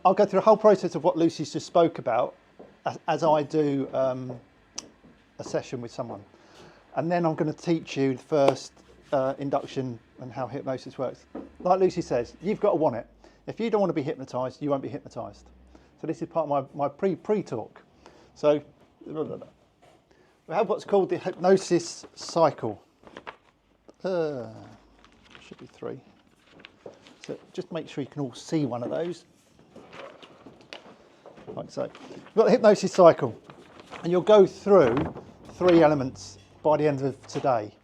I'll go through the whole process of what Lucy's just spoke about as I do a session with someone. And then I'm going to teach you the first induction and how hypnosis works. Like Lucy says, you've got to want it. If you don't want to be hypnotised, you won't be hypnotised. So this is part of my pre-talk. So we have what's called the hypnosis cycle. Should be 3. So just make sure you can all see one of those. Like so. We've got the hypnosis cycle, and you'll go through 3 elements by the end of today.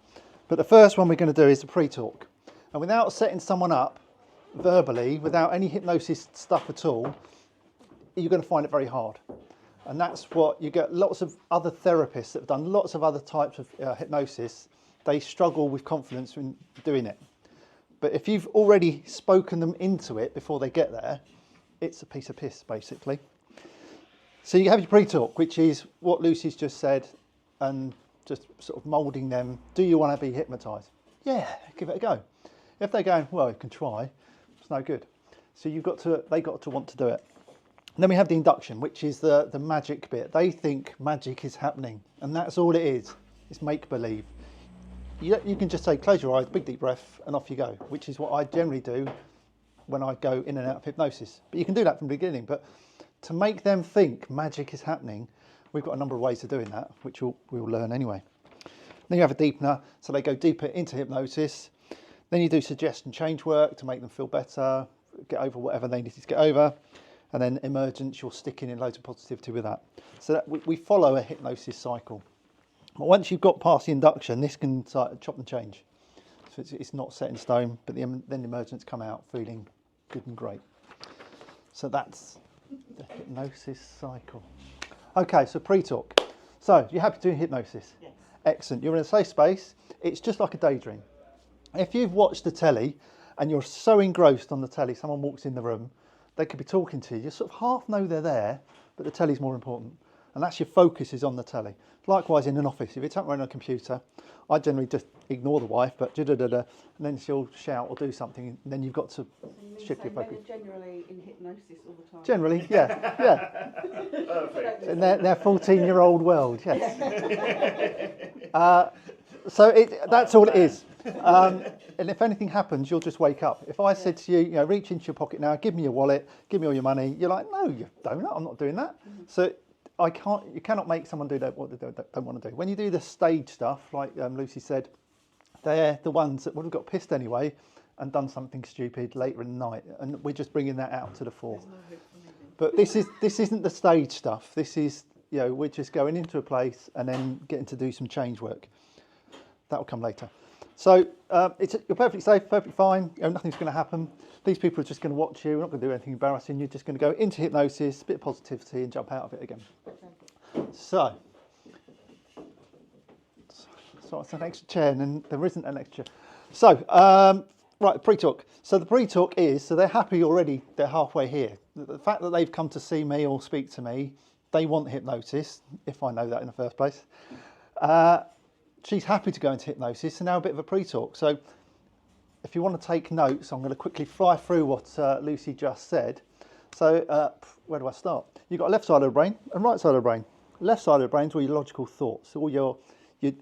But the first one we're going to do is the pre-talk. And without setting someone up verbally, without any hypnosis stuff at all, you're going to find it very hard. And that's what you get. Lots of other therapists that have done lots of other types of hypnosis, they struggle with confidence in doing it. But if you've already spoken them into it before they get there, it's a piece of piss, basically. So you have your pre-talk, which is what Lucy's just said, and just sort of moulding them. Do you want to be hypnotised? Yeah, give it a go. If they're going, well, you can try, it's no good. So they got to want to do it. And then we have the induction, which is the magic bit. They think magic is happening, and that's all it is. It's make-believe. You can just say, close your eyes, big deep breath, and off you go, which is what I generally do when I go in and out of hypnosis. But you can do that from the beginning. But to make them think magic is happening, we've got a number of ways of doing that, which we'll learn anyway. Then you have a deepener, so they go deeper into hypnosis. Then you do suggestion change work to make them feel better, get over whatever they need to get over. And then emergence, you're sticking in loads of positivity with that. So that we follow a hypnosis cycle. But once you've got past the induction, this can start chop and change. So it's not set in stone, but then the emergence come out feeling good and great. So that's the hypnosis cycle. Okay, so pre-talk. So you happy doing hypnosis? Yes. Excellent. You're in a safe space. It's just like a daydream. If you've watched the telly and you're so engrossed on the telly, someone walks in the room, they could be talking to you. You sort of half know they're there, but the telly's more important. And that's your focus is on the telly. Likewise in an office, if it's up on a computer, I generally just ignore the wife, but and then she'll shout or do something, and then you've got to shift your focus. Men are generally in hypnosis all the time. Generally, yeah. Perfect. In their 14-year-old world, yes. So that's all it is. And if anything happens, you'll just wake up. If I said to you, reach into your pocket now, give me your wallet, give me all your money, you're like, no, you don't. I'm not doing that. Mm-hmm. So you cannot make someone do what they don't want to do. When you do the stage stuff, like Lucy said, they're the ones that would have got pissed anyway and done something stupid later in the night, and we're just bringing that out to the fore. But this isn't the stage stuff. This is, we're just going into a place and then getting to do some change work. That will come later. So you're perfectly safe, perfectly fine. Nothing's going to happen. These people are just going to watch you. We're not going to do anything embarrassing. You're just going to go into hypnosis, a bit of positivity, and jump out of it again. So it's an extra chair, and there isn't an extra. So right, pre-talk. So the pre-talk is, so they're happy already. They're halfway here. The fact that they've come to see me or speak to me, they want hypnosis. If I know that in the first place. She's happy to go into hypnosis, and now a bit of a pre-talk. So if you want to take notes, I'm going to quickly fly through what Lucy just said. So where do I start? You've got left side of the brain and right side of the brain. Left side of the brain is all your logical thoughts, all your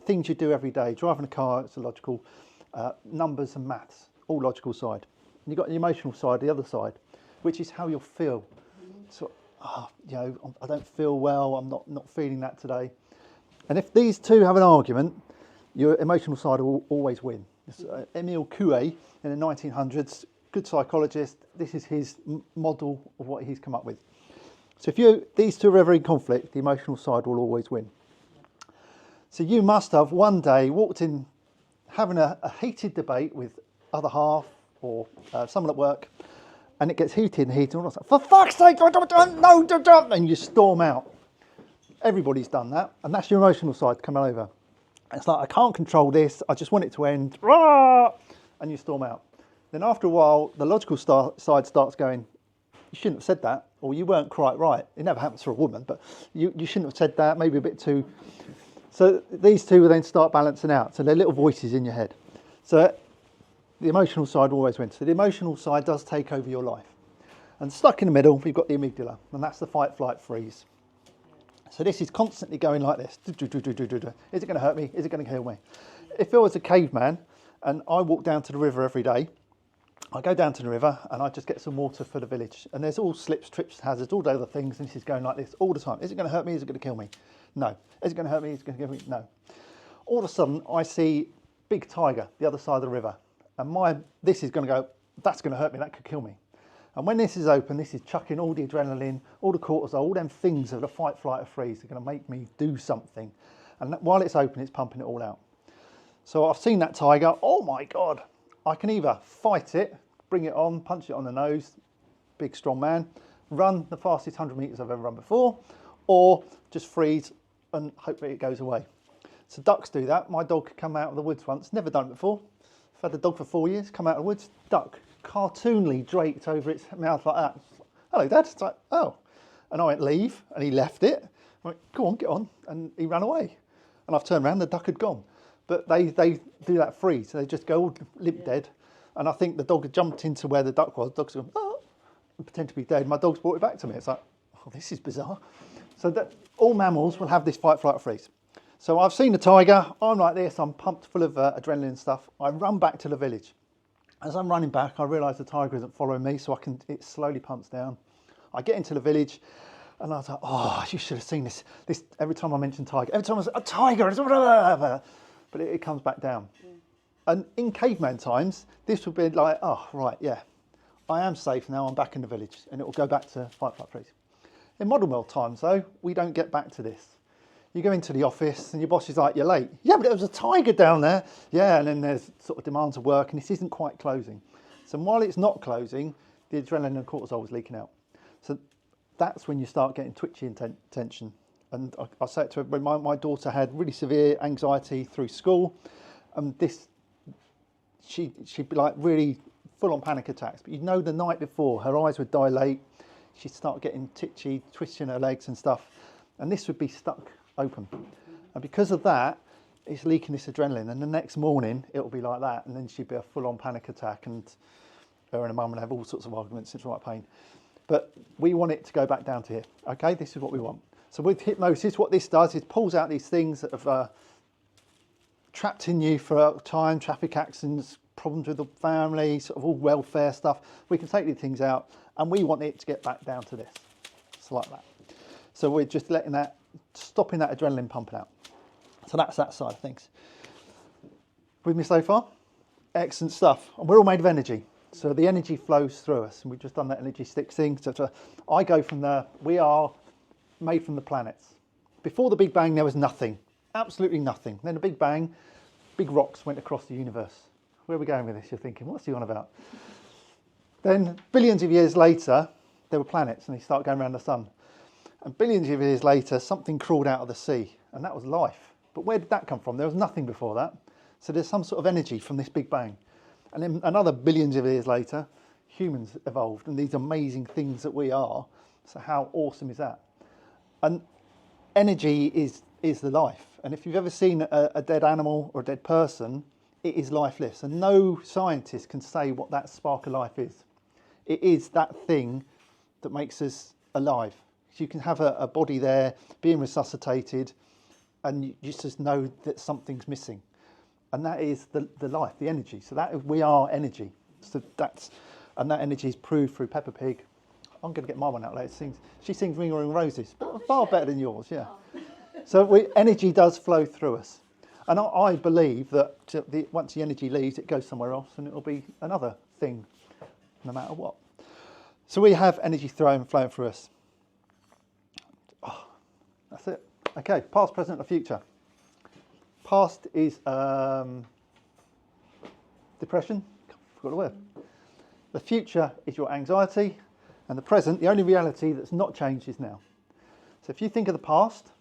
things you do every day. Driving a car, it's a logical, numbers and maths, all logical side. And you've got the emotional side, the other side, which is how you'll feel. So, I don't feel well, I'm not feeling that today. And if these two have an argument, your emotional side will always win. Emile Coué in the 1900s, good psychologist, this is his model of what he's come up with. So if these two are ever in conflict, the emotional side will always win. So you must have one day walked in having a heated debate with other half or someone at work, and it gets heated, and all of a sudden, for fuck's sake, no, and you storm out. Everybody's done that, and that's your emotional side coming over. It's like, I can't control this, I just want it to end, and you storm out. Then after a while, the logical side starts going, you shouldn't have said that, or you weren't quite right. It never happens for a woman, but you shouldn't have said that, maybe a bit too. So these two will then start balancing out. So they're little voices in your head. So the emotional side always wins. So the emotional side does take over your life. And stuck in the middle, we've got the amygdala, and that's the fight, flight, freeze. So this is constantly going like this. Is it going to hurt me? Is it going to kill me? If I was a caveman and I walk down to the river every day, I go down to the river and I just get some water for the village. And there's all slips, trips, hazards, all the other things. And this is going like this all the time. Is it going to hurt me? Is it going to kill me? No. Is it going to hurt me? Is it going to kill me? No. All of a sudden, I see big tiger the other side of the river. And this is going to go, that's going to hurt me. That could kill me. And when this is open, this is chucking all the adrenaline, all the cortisol, all them things of the fight, flight, or freeze are going to make me do something. And while it's open, it's pumping it all out. So I've seen that tiger. Oh my God. I can either fight it, bring it on, punch it on the nose, big strong man, run the fastest 100 metres I've ever run before, or just freeze and hope that it goes away. So ducks do that. My dog came out of the woods once, never done it before. I've had the dog for 4 years, come out of the woods, duck, cartoonly draped over its mouth like that. Hello, Dad. It's like, oh. And I went, leave, and he left it. I went, go on, get on, and he ran away. And I've turned around, the duck had gone. But they do that freeze, so they just go all limp dead. And I think the dog had jumped into where the duck was. The dog's gone, oh, and pretend to be dead. My dog's brought it back to me. It's like, oh, this is bizarre. So that all mammals will have this fight, flight, or freeze. So I've seen the tiger, I'm like this, I'm pumped full of adrenaline and stuff. I run back to the village. As I'm running back, I realise the tiger isn't following me, so it slowly pumps down. I get into the village, and I was like, oh, you should have seen this. Every time I mention tiger, every time I say, a tiger, but it comes back down. Yeah. And in caveman times, this would be like, oh, right, yeah, I am safe now, I'm back in the village, and it will go back to fight, flight, freeze. In modern world times, though, we don't get back to this. You go into the office and your boss is like, you're late. Yeah, but there was a tiger down there. Yeah, and then there's sort of demands of work and this isn't quite closing. So while it's not closing, the adrenaline and cortisol is leaking out. So that's when you start getting twitchy tension. And I say it to everybody, my daughter had really severe anxiety through school. And she'd be like really full on panic attacks. But you'd know the night before, her eyes would dilate. She'd start getting twitchy, twisting her legs and stuff. And this would be stuck open, and because of that it's leaking this adrenaline, and the next morning it'll be like that, and then she'd be a full-on panic attack, and her and her mum would have all sorts of arguments. It's right pain. But we want it to go back down to here. Okay, this is what we want. So with hypnosis, what this does is pulls out these things that have trapped in you for a time, traffic accidents, problems with the family, sort of all welfare stuff. We can take these things out, and we want it to get back down to this. It's like that. So we're just stopping that adrenaline pumping out. So that's that side of things. With me so far? Excellent stuff. And we're all made of energy. So the energy flows through us. And we've just done that energy stick thing. So I go from we are made from the planets. Before the Big Bang, there was nothing. Absolutely nothing. Then the Big Bang, big rocks went across the universe. Where are we going with this? You're thinking, what's he on about? Then billions of years later, there were planets and they start going around the sun. And billions of years later, something crawled out of the sea, and that was life. But where did that come from? There was nothing before that. So there's some sort of energy from this Big Bang. And then another billions of years later, humans evolved, and these amazing things that we are. So how awesome is that? And energy is the life. And if you've ever seen a dead animal or a dead person, it is lifeless. And no scientist can say what that spark of life is. It is that thing that makes us alive. You can have a body there being resuscitated, and you just know that something's missing, and that is the life, the energy. So we are energy. So that energy is proved through Peppa Pig. I'm going to get my one out later. She sings "Ring Ring Roses," far better than yours. Yeah. So energy does flow through us, and I believe that once the energy leaves, it goes somewhere else, and it'll be another thing, no matter what. So we have energy flowing through us. That's it. Okay, past, present, and future. Past is depression. Forgot the word. The future is your anxiety, and the present, the only reality that's not changed is now. So if you think of the past,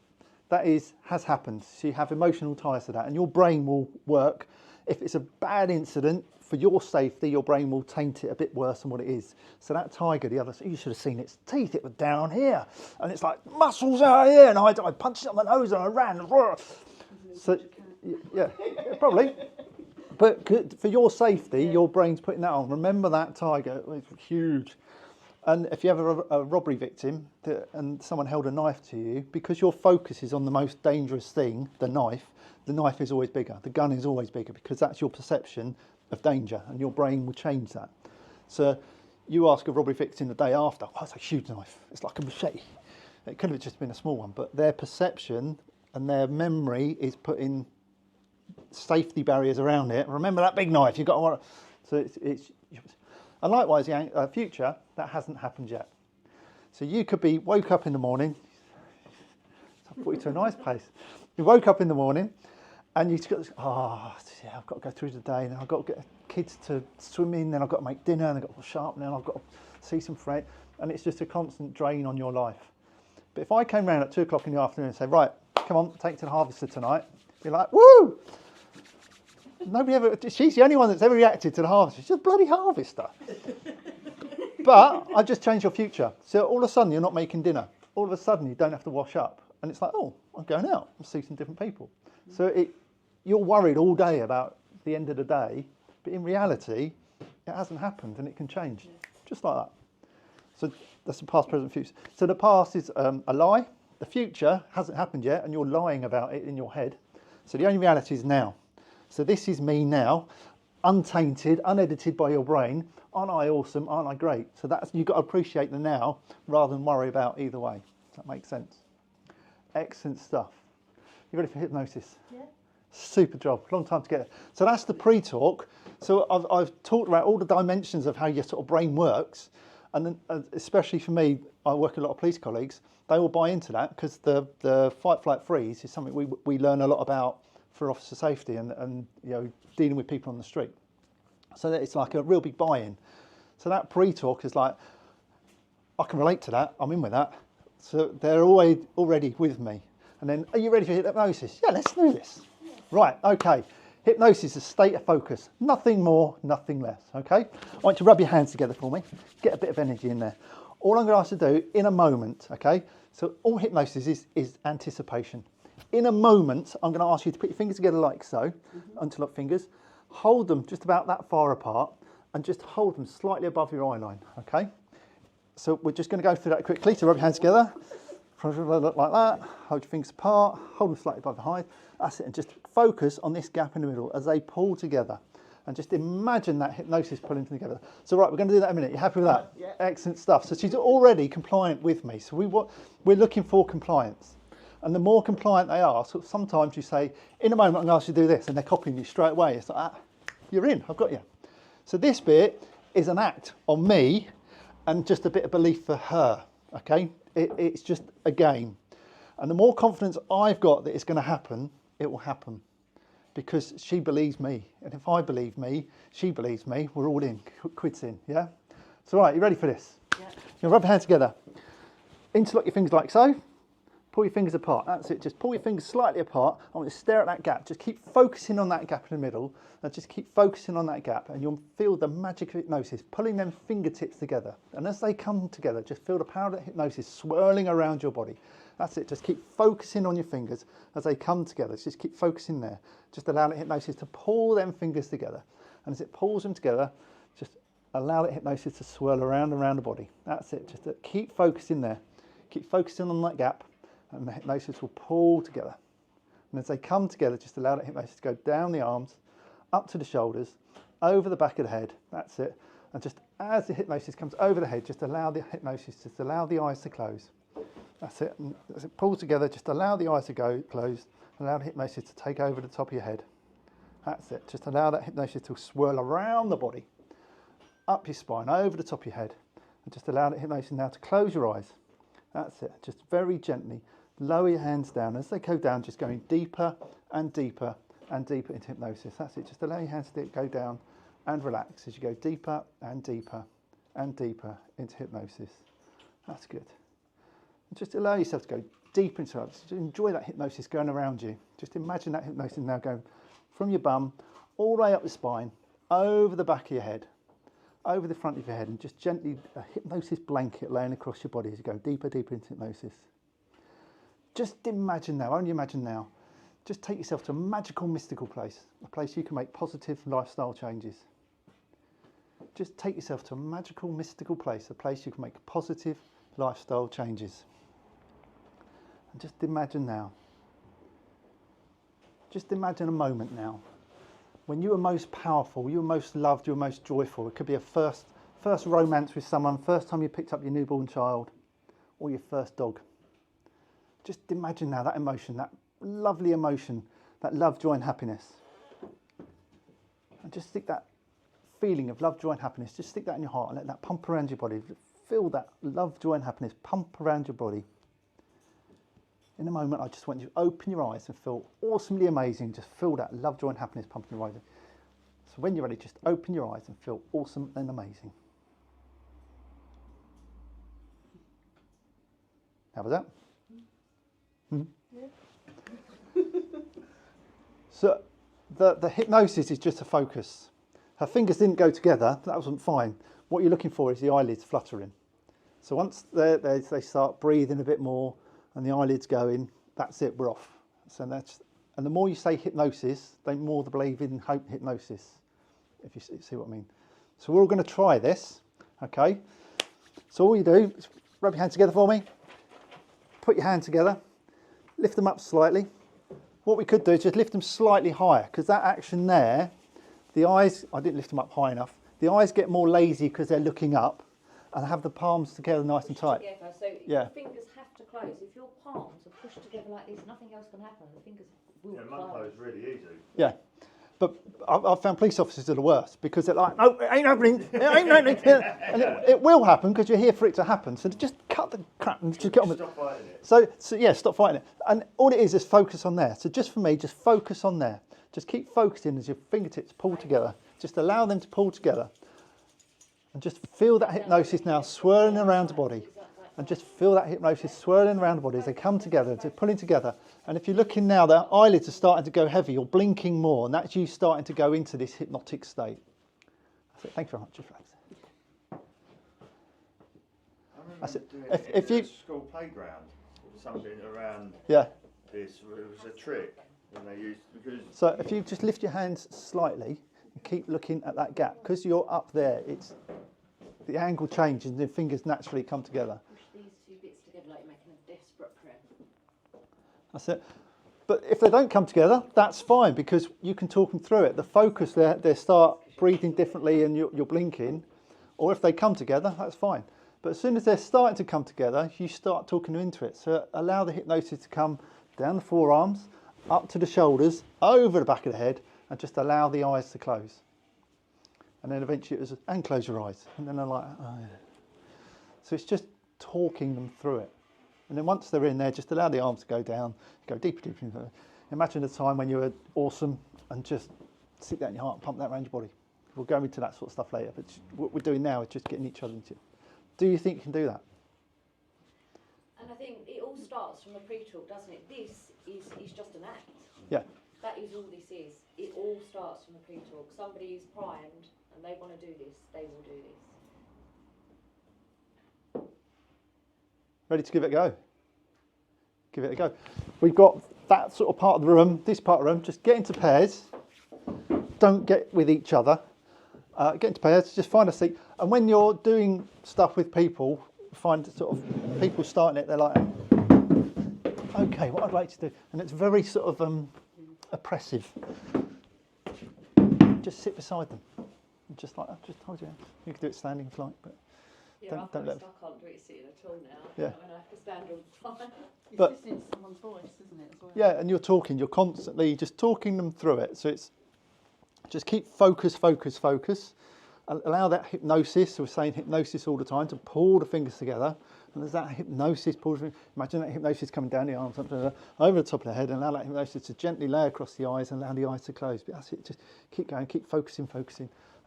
that has happened. So you have emotional ties to that, and your brain will work. If it's a bad incident, for your safety, your brain will taint it a bit worse than what it is. So that tiger, you should have seen its teeth, it was down here. And it's like, muscles out here. And I punched it on the nose and I ran. So, yeah, probably. But for your safety, your brain's putting that on. Remember that tiger, it was huge. And if you have a robbery victim and someone held a knife to you, because your focus is on the most dangerous thing, the knife is always bigger. The gun is always bigger because that's your perception of danger, and your brain will change that. So you ask a robbery victim the day after, oh, it's a huge knife. It's like a machete. It could have just been a small one, but their perception and their memory is putting safety barriers around it. Remember that big knife, you've got to... So it's and likewise, the future, that hasn't happened yet. So you could be woke up in the morning. I put you to a nice place. You woke up in the morning and you've got, yeah, I've got to go through the day, and I've got to get kids to swimming, then I've got to make dinner, and I've got to sharpen, and I've got to see some friends, and it's just a constant drain on your life. But if I came round at 2 o'clock in the afternoon and said, right, come on, take it to the harvester tonight, be like, woo! Nobody ever, she's the only one that's ever reacted to the harvester. She's a bloody harvester. But I just changed your future. So all of a sudden you're not making dinner. All of a sudden you don't have to wash up. And it's like, oh, I'm going out and see some different people. So you're worried all day about the end of the day, but in reality, it hasn't happened and it can change. Just like that. So that's the past, present, future. So the past is a lie. The future hasn't happened yet and you're lying about it in your head. So the only reality is now. So this is me now, untainted, unedited by your brain. Aren't I awesome? Aren't I great? So you've got to appreciate the now rather than worry about either way. Does that make sense? Excellent stuff. You ready for hypnosis? Yeah. Super job. Long time to get it. So that's the pre-talk. So I've talked about all the dimensions of how your sort of brain works. And then, especially for me, I work with a lot of police colleagues. They all buy into that because the fight, flight, freeze is something we learn a lot about for officer safety and you know, dealing with people on the street. So that it's like a real big buy-in. So that pre-talk is like, I can relate to that, I'm in with that. So they're already with me. And then, are you ready for hypnosis? Yeah, let's do this. Yeah. Right, okay. Hypnosis is a state of focus. Nothing more, nothing less, okay? I want you to rub your hands together for me. Get a bit of energy in there. All I'm going to ask you to do in a moment, okay? So all hypnosis is anticipation. In a moment, I'm going to ask you to put your fingers together like so, interlock fingers, hold them just about that far apart, and just hold them slightly above your eye line, okay? So we're just going to go through that quickly. So rub your hands together, like that, hold your fingers apart, hold them slightly above the height, that's it, and just focus on this gap in the middle as they pull together. And just imagine that hypnosis pulling them together. So right, we're going to do that in a minute. You happy with that? Yeah. Excellent stuff. So she's already compliant with me. So we're looking for compliance. And the more compliant they are, so sometimes you say, in a moment I'm going to ask you to do this, and they're copying you straight away. It's like, you're in, I've got you. So this bit is an act on me and just a bit of belief for her, okay? It's just a game. And the more confidence I've got that it's going to happen, it will happen. Because she believes me. And if I believe me, she believes me, we're all in, quid's in, yeah? So right, you ready for this? Yeah. You'll rub your hands together. Interlock your fingers like so. Pull your fingers apart, that's it. Just pull your fingers slightly apart. I want you to stare at that gap. Just keep focusing on that gap in the middle. And just keep focusing on that gap. And you'll feel the magic of hypnosis, pulling them fingertips together. And as they come together, just feel the power of hypnosis swirling around your body. That's it, just keep focusing on your fingers as they come together. Just keep focusing there. Just allow the hypnosis to pull them fingers together. And as it pulls them together, just allow the hypnosis to swirl around and around the body. That's it, just keep focusing there. Keep focusing on that gap. And the hypnosis will pull together. And as they come together, just allow the hypnosis to go down the arms, up to the shoulders, over the back of the head. That's it. And just as the hypnosis comes over the head, just allow the hypnosis, just allow the eyes to close. That's it. And as it pulls together, just allow the eyes to go closed. Allow the hypnosis to take over the top of your head. That's it. Just allow that hypnosis to swirl around the body, up your spine, over the top of your head. And just allow the hypnosis now to close your eyes. That's it. Just very gently lower your hands down. As they go down, just going deeper and deeper and deeper into hypnosis. That's it. Just allow your hands to go down and relax as you go deeper and deeper and deeper into hypnosis. That's good. And just allow yourself to go deep into it. Just enjoy that hypnosis going around you. Just imagine that hypnosis now going from your bum all the way up the spine, over the back of your head, over the front of your head, and just gently a hypnosis blanket laying across your body as you go deeper, deeper into hypnosis. Just imagine now, only imagine now, just take yourself to a magical, mystical place, a place you can make positive lifestyle changes. just take yourself to a magical, mystical place, a place you can make positive lifestyle changes. And just imagine now. Just imagine a moment now when you were most powerful, you were most loved, you were most joyful. It could be a first romance with someone, first time you picked up your newborn child, or your first dog. Just imagine now that emotion, that lovely emotion, that love, joy and happiness. And just stick that feeling of love, joy and happiness, just stick that in your heart and let that pump around your body. Feel that love, joy and happiness pump around your body. In a moment, I just want you to open your eyes and feel awesomely amazing. Just feel that love, joy and happiness pumping around you. So when you're ready, just open your eyes and feel awesome and amazing. How was that? Yeah. So the hypnosis is just a focus. Her fingers didn't go together, that wasn't fine. What you're looking for is the eyelids fluttering. So once they start breathing a bit more and the eyelids going, that's it, we're off. And the more you say hypnosis, the more they believe in hypnosis, if you see what I mean. So we're all going to try this, okay? So all you do is rub your hands together for me, put your hands together, lift them up slightly. What we could do is just lift them slightly higher, because that action there, the eyes, I didn't lift them up high enough, the eyes get more lazy because they're looking up, and have the palms together nice and tight. Together, so your fingers have to close. If your palms are pushed together like this, nothing else can happen. The fingers will close. Mine close really easy. Yeah, but I've found police officers are the worst because they're like, no, it ain't happening, it ain't happening. And it will happen because you're here for it to happen. So just cut the crap and just get on with it. Stop fighting it. So yeah, stop fighting it. And all it is focus on there. So just for me, just focus on there. Just keep focusing as your fingertips pull together. Just allow them to pull together. And just feel that hypnosis now swirling around the body. And just feel that hypnosis swirling around the body as they come together, they're pulling together. And if you're looking now, their eyelids are starting to go heavy, you're blinking more, and that's you starting to go into this hypnotic state. That's it. Thank you very much. Just relax. I remember doing if you school playground, something around yeah. this. It was a trick when they used because. So if you just lift your hands slightly and keep looking at that gap, because you're up there, it's the angle changes and the fingers naturally come together. Push these two bits together like you're making a desperate prayer. That's it. But if they don't come together, that's fine because you can talk them through it. The focus there, they start breathing differently and you're blinking. Or if they come together, that's fine. But as soon as they're starting to come together, you start talking them into it. So allow the hypnosis to come down the forearms, up to the shoulders, over the back of the head, and just allow the eyes to close. And then eventually it was, and close your eyes. And then they're like, oh yeah. So it's just talking them through it. And then once they're in there, just allow the arms to go down, go deeper, deeper. Imagine a time when you were awesome and just stick that in your heart and pump that around your body. We'll go into that sort of stuff later, but what we're doing now is just getting each other into it. Do you think you can do that? And I think it all starts from a pre-talk, doesn't it? This is just an act. Yeah. That is all this is. It all starts from a pre-talk. Somebody is primed and they want to do this, they will do this. Ready to give it a go? Give it a go. We've got that sort of part of the room, this part of the room, just get into pairs. Don't get with each other. Get into pairs, just find a seat. And when you're doing stuff with people, find sort of people starting it, they're like, okay, what I'd like to do. And it's very sort of oppressive. Just sit beside them. Just like that, just hold your hands. You can do it standing if you like, but Yeah, don't let I can't do it sitting at all now. Yeah. I have to stand all the time. It's But- listening to someone's voice, isn't it, as well? yeah, and you're talking, you're constantly just talking them through it. So it's just keep focus. Allow that hypnosis, so we're saying hypnosis all the time, to pull the fingers together. And there's that hypnosis, imagine that hypnosis coming down the arms, over the top of the head, and allow that hypnosis to gently lay across the eyes and allow the eyes to close. But that's it, just keep going, keep focusing,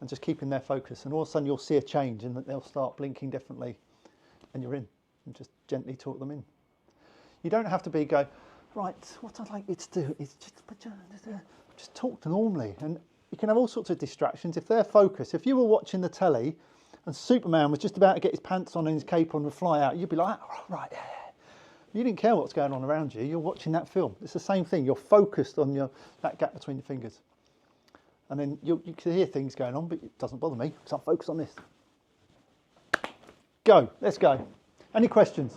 and just keeping their focus. And all of a sudden you'll see a change and they'll start blinking differently, and you're in. And just gently talk them in. You don't have to be going, right, what I'd like you to do is just talk to normally. And you can have all sorts of distractions. If they're focused, if you were watching the telly and Superman was just about to get his pants on and his cape on and fly out, you'd be like, oh, right, yeah. You didn't care what's going on around you. You're watching that film. It's the same thing. You're focused on that gap between your fingers. And then you can hear things going on, but it doesn't bother me because I'm focused on this. Go, let's go. Any questions?